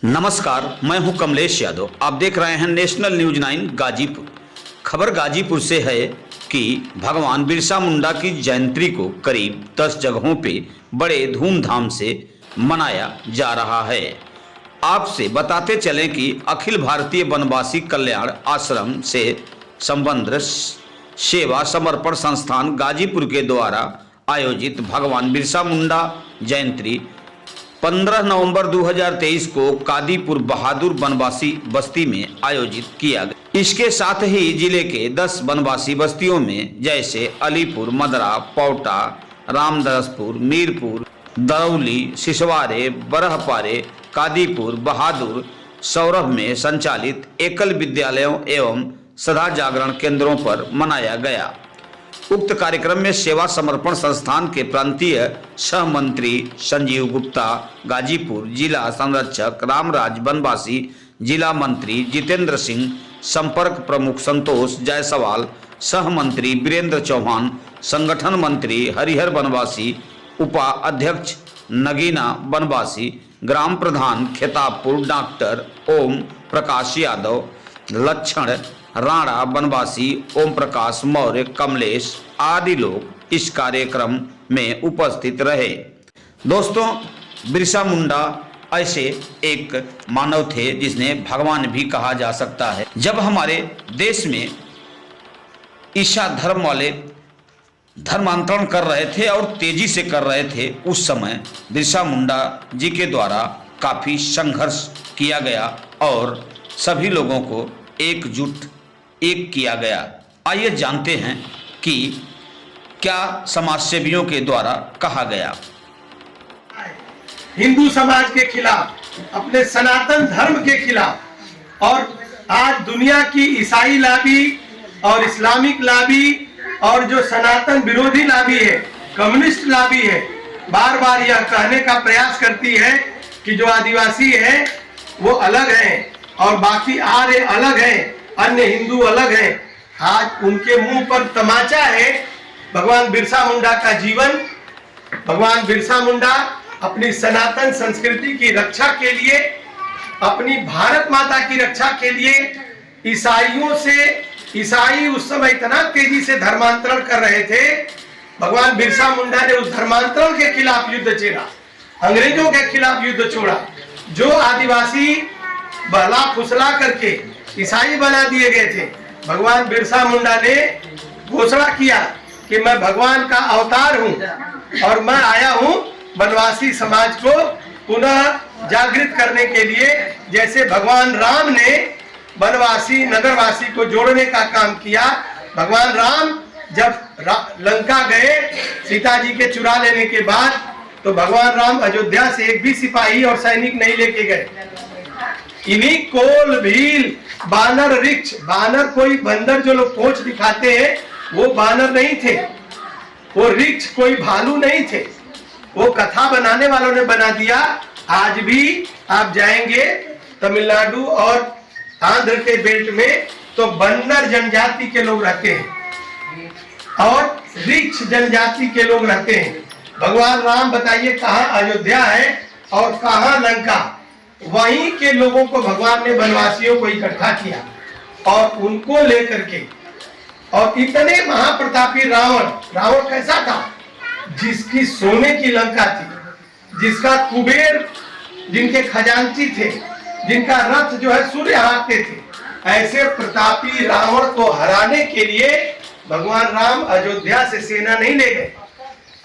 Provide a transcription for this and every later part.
नमस्कार, मैं हूं कमलेश यादव। आप देख रहे हैं नेशनल न्यूज 9 गाजीपुर। खबर गाजीपुर से है कि भगवान बिरसा मुंडा की जयंती को करीब 10 जगहों पे बड़े धूमधाम से मनाया जा रहा है। आपसे बताते चलें कि अखिल भारतीय वनवासी कल्याण आश्रम से संबद्ध सेवा समर्पण संस्थान गाजीपुर के द्वारा आयोजित भगवान बिरसा मुंडा जयंती 15 नवंबर 2023 को कादीपुर बहादुर वनवासी बस्ती में आयोजित किया गया। इसके साथ ही जिले के 10 वनवासी बस्तियों में जैसे अलीपुर, मदरा, पौटा, रामदासपुर, मीरपुर, दरौली, सिसवारे, बरहपारे, कादीपुर, बहादुर, सौरभ में संचालित एकल विद्यालयों एवं सदा जागरण केंद्रों पर मनाया गया। उक्त कार्यक्रम में सेवा समर्पण संस्थान के प्रांतीय सह मंत्री संजीव गुप्ता, गाजीपुर जिला संरक्षक रामराज वनवासी, जिला मंत्री जितेंद्र सिंह, संपर्क प्रमुख संतोष जायसवाल, सह मंत्री वीरेंद्र चौहान, संगठन मंत्री हरिहर वनवासी, उपाध्यक्ष नगीना वनवासी, ग्राम प्रधान खेताबपुर डॉक्टर ओम प्रकाश यादव, लक्षण राणा वनवासी, ओम प्रकाश मौर्य, कमलेश आदि लोग इस कार्यक्रम में उपस्थित रहे। दोस्तों, बिरसा मुंडा ऐसे एक मानव थे जिसने भगवान भी कहा जा सकता है। जब हमारे देश में ईसा धर्म वाले धर्मांतरण कर रहे थे और तेजी से कर रहे थे, उस समय बिरसा मुंडा जी के द्वारा काफी संघर्ष किया गया और सभी लोगों को एकजुट किया गया। आइए जानते हैं कि क्या समाज सेवियों के द्वारा कहा गया। हिंदू समाज के खिलाफ, अपने सनातन धर्म के खिलाफ, और आज दुनिया की ईसाई लाबी और इस्लामिक लाबी और जो सनातन विरोधी लाबी है, कम्युनिस्ट लाबी है, बार बार यह कहने का प्रयास करती है कि जो आदिवासी है वो अलग है और बाकी आर्य अलग है, अन्य हिंदू अलग है। आज उनके मुंह पर तमाचा है भगवान बिरसा मुंडा का जीवन। भगवान बिरसा मुंडा अपनी सनातन संस्कृति की रक्षा के लिए, अपनी भारत माता की रक्षा के लिए ईसाइयों से, ईसाई उस समय इतना तेजी से धर्मांतरण कर रहे थे, भगवान बिरसा मुंडा ने उस धर्मांतरण के खिलाफ युद्ध छेड़ा, अंग्रेजों के खिलाफ युद्ध छोड़ा। जो आदिवासी बहला फुसला करके ईसाई बना दिए गए थे, भगवान बिरसा मुंडा ने घोषणा किया कि मैं भगवान का अवतार हूं और मैं आया हूं वनवासी समाज को पुनः जागृत करने के लिए। जैसे भगवान राम ने वनवासी नगरवासी को जोड़ने का काम किया। भगवान राम जब लंका गए सीता जी के चुरा लेने के बाद, तो भगवान राम अयोध्या से एक भी सिपाही और सैनिक नहीं लेके गए। इन्हीं कोल भील बानर रिक्ष, बानर कोई बंदर जो लोग पोंछ दिखाते हैं वो बानर नहीं थे, वो रिक्ष कोई भालू नहीं थे, वो कथा बनाने वालों ने बना दिया। आज भी आप जाएंगे तमिलनाडु और आंध्र के बेल्ट में तो बंदर जनजाति के लोग रहते हैं और रिक्ष जनजाति के लोग रहते हैं। भगवान राम बताइए कहाँ अयोध्या है और कहाँ लंका। वहीं के लोगों को भगवान ने वनवासियों को इकट्ठा किया और उनको लेकर के, और इतने महाप्रतापी रावण कैसा था, जिसकी सोने की लंका थी, जिसका कुबेर, जिनके खजांची थे, जिनका रथ जो है सूर्य हाँकते थे, ऐसे प्रतापी रावण को हराने के लिए भगवान राम अयोध्या से सेना नहीं ले गए।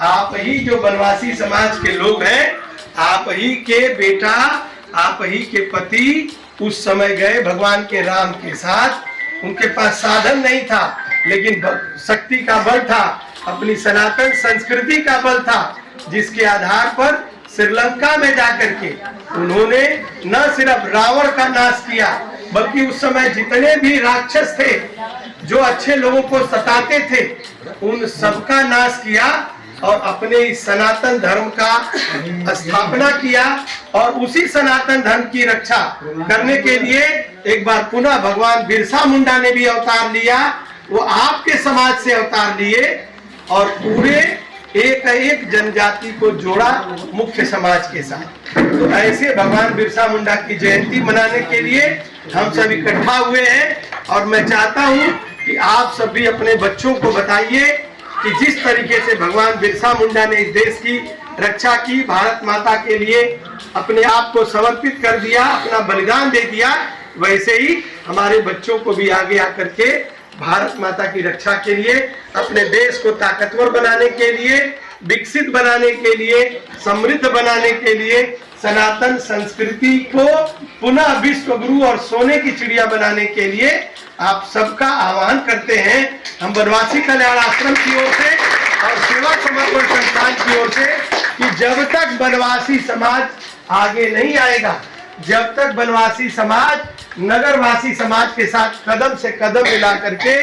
आप ही जो वनवासी समाज के लोग हैं, आप ही के बेटा, आप ही के पति उस समय गए भगवान के राम के साथ। उनके पास साधन नहीं था, लेकिन शक्ति का बल था, अपनी सनातन संस्कृति का बल था, जिसके आधार पर श्रीलंका में जाकर के उन्होंने न सिर्फ रावण का नाश किया, बल्कि उस समय जितने भी राक्षस थे जो अच्छे लोगों को सताते थे, उन सबका नाश किया और अपने इस सनातन धर्म का स्थापना किया। और उसी सनातन धर्म की रक्षा करने के लिए एक बार पुनः भगवान बिरसा मुंडा ने भी अवतार लिया। वो आपके समाज से अवतार लिए और पूरे एक जनजाति को जोड़ा मुख्य समाज के साथ। तो ऐसे भगवान बिरसा मुंडा की जयंती मनाने के लिए हम सब इकट्ठा हुए हैं। और मैं चाहता हूं कि आप सब भी अपने बच्चों को बताइए कि जिस तरीके से भगवान बिरसा मुंडा ने इस देश की रक्षा की, भारत माता के लिए अपने आप को समर्पित कर दिया, अपना बलिदान दे दिया, वैसे ही हमारे बच्चों को भी आगे आकर के भारत माता की रक्षा के लिए, अपने देश को ताकतवर बनाने के लिए, विकसित बनाने के लिए, समृद्ध बनाने के लिए, सनातन संस्कृति को पुनः विश्व गुरु और सोने की चिड़िया बनाने के लिए आप सबका आह्वान करते हैं। हम वनवासी कल्याण आश्रम की ओर से और सेवा समर्पण संस्थान की ओर से कि जब तक वनवासी समाज आगे नहीं आएगा, जब तक वनवासी समाज नगरवासी समाज के साथ कदम से कदम मिला करके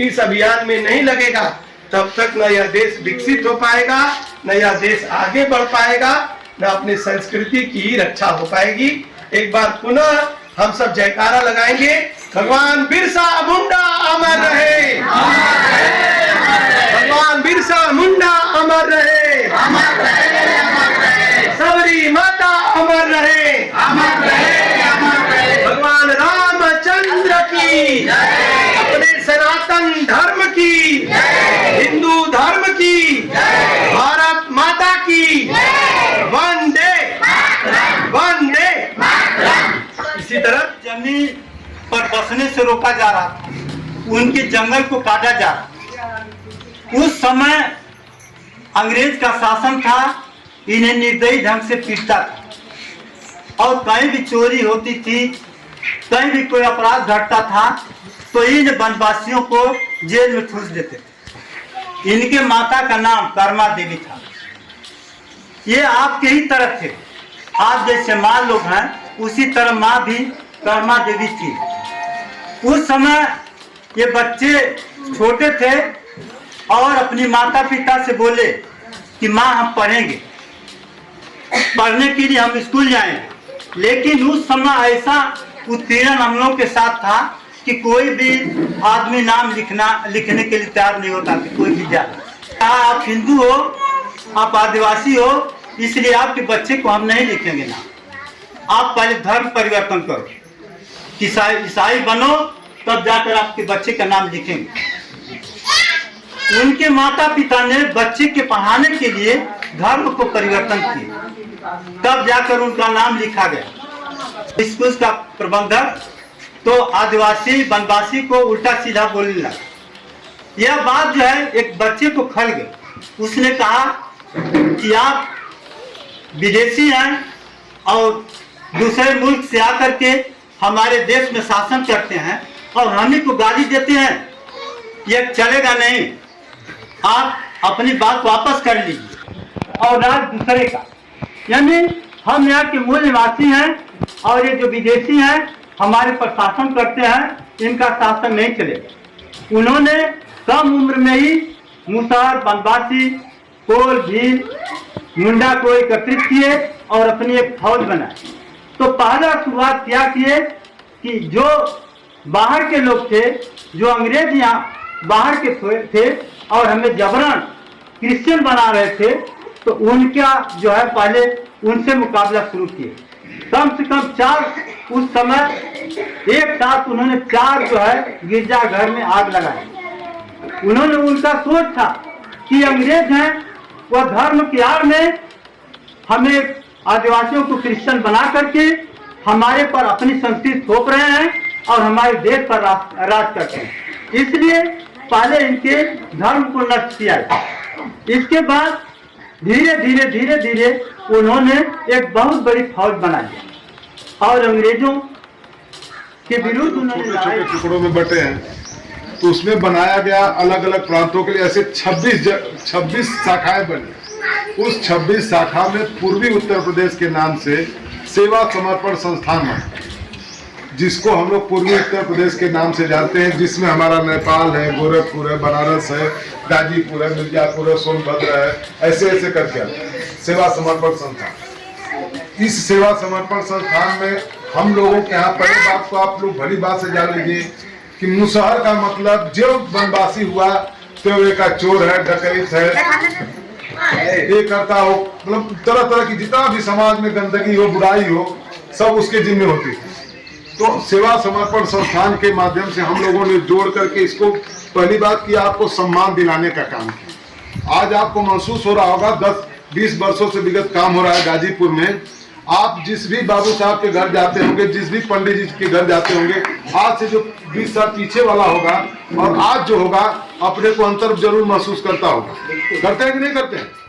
इस अभियान में नहीं लगेगा, तब तक न यह देश विकसित हो पाएगा, न यह देश आगे बढ़ पाएगा, न अपनी संस्कृति की रक्षा हो पाएगी। एक बार पुनः हम सब जयकारा लगाएंगे, भगवान बिरसा मुंडा अमर रहे, भगवान बिरसा मुंडा अमर रहे, सबरी माता अमर रहे, भगवान रामचंद्र की, अपने सनातन धर्म की, हिंदू धर्म की, भारत माता की, वंदे वंदे। इसी तरह जमीन पर बसने से रोका जा रहा था, उनके जंगल को काटा जा रहा था। उस समय अंग्रेज का शासन था, इन्हें निर्दयी ढंग से पीटता था और कहीं भी चोरी होती थी, कहीं भी कोई अपराध घटता था तो इन वनवासियों को जेल में ठूस देते थे। इनके माता का नाम कर्मा देवी था। ये आपके ही तरह थे, आप जैसे माँ लोग हैं उसी तरह माँ भी कर्मा देवी थी। उस समय ये बच्चे छोटे थे और अपनी माता पिता से बोले कि माँ हम पढ़ेंगे, पढ़ने के लिए हम स्कूल जाएंगे। लेकिन उस समय ऐसा उत्पीड़न हम लोगों के साथ था कि कोई भी आदमी नाम लिखने के लिए तैयार नहीं होता कि कोई भी जाए। आप हिंदू हो, आप आदिवासी हो, इसलिए आपके बच्चे को हम नहीं लिखेंगे ना। आप पहले धर्म परिवर्तन करो, ईसाई बनो, तब जाकर आपके बच्चे का नाम लिखेंगे। उनके माता पिता ने बच्चे के पढ़ाने के लिए धर्म को परिवर्तन किया, तब जाकर उनका नाम लिखा गया। स्कूल का प्रबंधक तो आदिवासी वनवासी को उल्टा सीधा बोलने लगा। यह बात जो है एक बच्चे को खल गई। उसने कहा कि आप विदेशी हैं और दूसरे मुल्क से आकर के हमारे देश में शासन करते हैं और हम ही को गाली देते हैं, यह चलेगा नहीं। आप अपनी बात वापस कर लीजिए और राज दूसरे का, यानी हम यहाँ के मूल निवासी हैं और ये जो विदेशी हैं हमारे पर शासन करते हैं, इनका शासन नहीं चलेगा। उन्होंने कम उम्र में ही मुसहर, वनवासी, कोल, भील, मुंडा को एकत्रित किए और अपनी एक फौज बनाई। तो पहला शुरुआत क्या किए कि जो बाहर के लोग थे, जो अंग्रेज यहाँ बाहर के थे और हमें जबरन क्रिश्चियन बना रहे थे, तो उनका जो है पहले उनसे मुकाबला शुरू किए। कम से कम 4 उस समय एक साथ उन्होंने 4 जो है गिरजाघर में आग लगाई। उन्होंने उनका सोच था कि अंग्रेज हैं वह धर्म की आड़ में हमें आदिवासियों को क्रिश्चियन बना करके हमारे पर अपनी संस्कृति थोप रहे हैं और हमारे देश पर राज करते हैं, इसलिए पहले इनके धर्म को नष्ट किया। इसके बाद धीरे धीरे उन्होंने एक बहुत बड़ी फौज बनाई और अंग्रेजों के विरुद्ध उन्होंने छोटे टुकड़ों में बटे हैं, तो उसमें बनाया गया अलग अलग प्रांतों के लिए ऐसे 26 शाखाएं बनी। उस 26 शाखा में पूर्वी उत्तर प्रदेश के नाम से सेवा समर्पण संस्थान है, जिसको हम लोग पूर्वी उत्तर प्रदेश के नाम से जानते हैं, जिसमें हमारा नेपाल है, गोरखपुर है, बनारस है, गाजीपुर है, मिर्जापुर है, सोनभद्र है, ऐसे ऐसे करके सेवा समर्पण संस्थान। इस सेवा समर्पण संस्थान में हम लोगों के यहाँ पहले बात को आप लोग भली बात से जान लीजिए कि मुसहर का मतलब जो वनवासी हुआ तो एक चोर है, डकैत है, ये करता हो, मतलब तरह तरह की जितना भी समाज में गंदगी हो, बुराई हो, सब उसके जिम्मे होती है। तो सेवा समर्पण संस्थान के माध्यम से हम लोगों ने जोड़ करके इसको पहली बात की आपको सम्मान दिलाने का काम किया। आज आपको महसूस हो रहा होगा 10-20 वर्षों से विगत काम हो रहा है गाजीपुर में। आप जिस भी बाबू साहब के घर जाते होंगे, जिस भी पंडित जी के घर जाते होंगे, आज से जो 20 साल पीछे वाला होगा और आज जो होगा, अपने को अंतर जरूर महसूस करता होगा। करते हैं कि नहीं करते हैं?